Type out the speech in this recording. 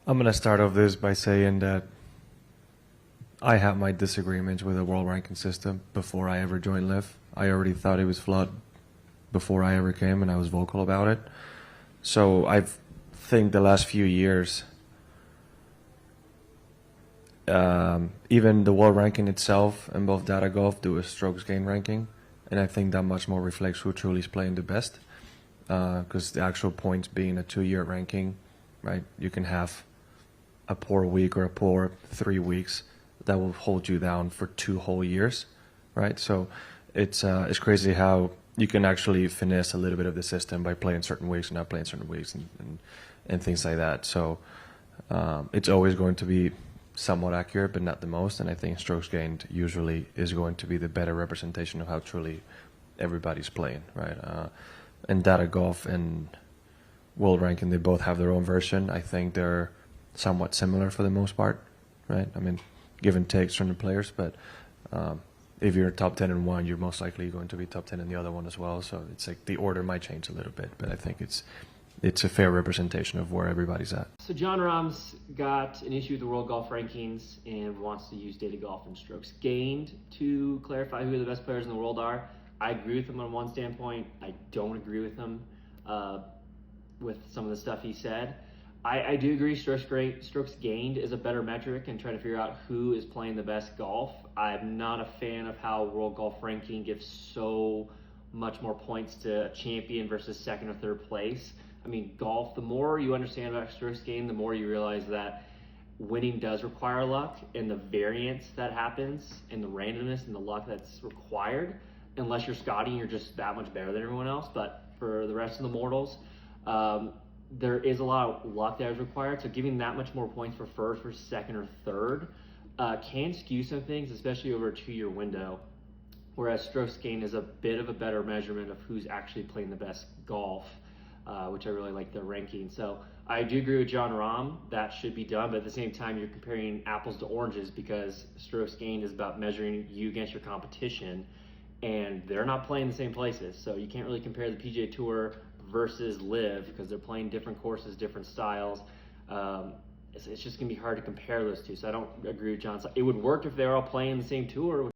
I'm gonna start off this by saying that I have my disagreements with the world ranking system before I ever joined Liv. I already thought it was flawed before I ever came, and I was vocal about it. So I think the last few years, even the world ranking itself and both data golf do a strokes gain ranking, and I think that much more reflects who truly is playing the best. Because the actual points being a 2-year ranking, right? You can have a poor week or a poor 3 weeks that will hold you down for 2 whole years, right? So it's crazy how you can actually finesse a little bit of the system by playing certain weeks and not playing certain weeks and things like that. So it's always going to be somewhat accurate, but not the most. And I think strokes gained usually is going to be the better representation of how truly everybody's playing, right? And data golf and world ranking, they both have their own version. I think they're somewhat similar for the most part, right? I mean, give and takes from the players, but if you're top 10 in one, you're most likely going to be top 10 in the other one as well. So it's like the order might change a little bit, but I think it's a fair representation of where everybody's at. So John Rahm's got an issue with the world golf rankings and wants to use data golf and strokes gained to clarify who the best players in the world are. I agree with him on one standpoint. I don't agree with him with some of the stuff he said. I do agree strokes gained is a better metric and trying to figure out who is playing the best golf. I'm not a fan of how world golf ranking gives so much more points to a champion versus second or third place. I mean, golf, the more you understand about strokes gained, the more you realize that winning does require luck, and the variance that happens and the randomness and the luck that's required, unless you're Scotty and you're just that much better than everyone else. But for the rest of the mortals, there is a lot of luck that is required. So giving that much more points for first versus second or third can skew some things, especially over a 2-year window. Whereas strokes gained is a bit of a better measurement of who's actually playing the best golf, which I really like their ranking. So I do agree with John Rahm, that should be done, but at the same time, you're comparing apples to oranges because strokes gained is about measuring you against your competition, and they're not playing the same places. So you can't really compare the PGA Tour versus Liv because they're playing different courses, different styles. It's just gonna be hard to compare those two. So I don't agree with John. So it would work if they were all playing the same tour.